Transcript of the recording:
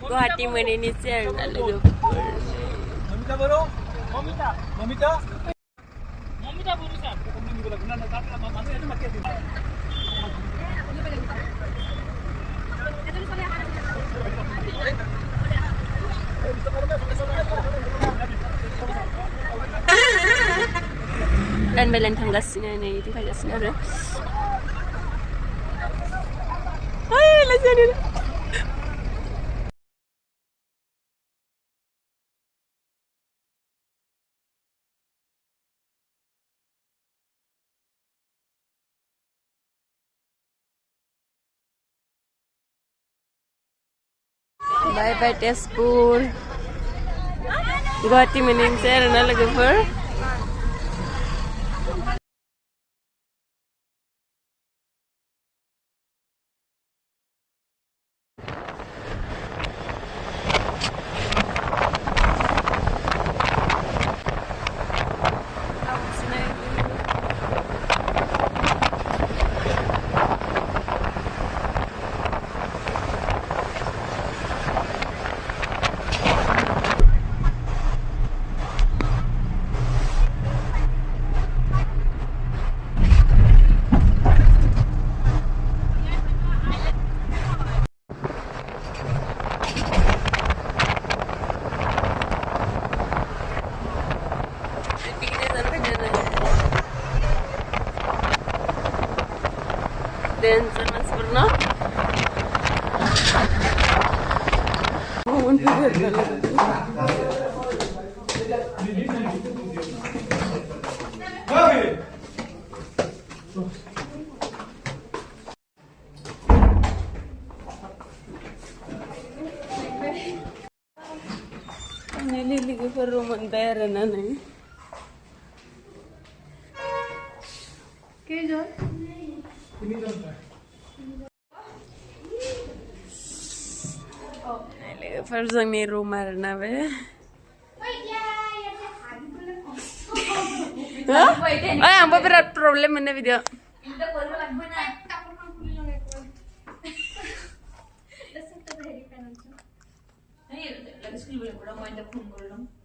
गुवाहाटी मोनैनि आरोना लोगोफोर dan belan थांगासिनो नै फैगासिनो आरो ओइ लाजानो बाय बाय तेजपुर गुवाहाटी मोनैनोसै आरोना लोगोफोर dan sama Sempurna ini lagi perumahan bayaran nih kejon First जोंनि रूम आरोना बे आंबो बिराद problem mono video Lagi sekali boleh pulang, mau ada pun